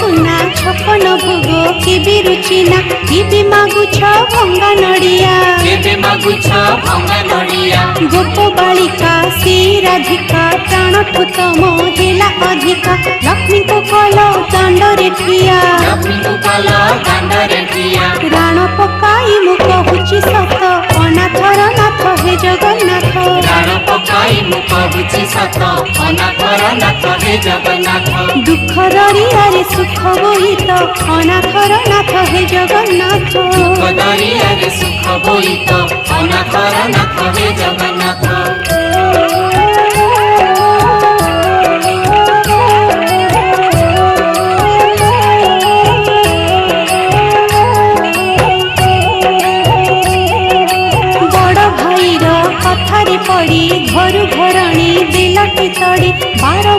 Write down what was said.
सुना छपन भोग केबे रुचिना केबे मागुछ भंगा नड़िया गोप बालिका से राधिका प्राणठु तम हेला अधिका लक्ष्मी को कल दांडरे ठिया राण पकाई मु कहूची सत अनाथर नाथ हे जगन्नाथ दुख दरियारे सुख बोहित अनाथर नाथ हे जगन्नाथ।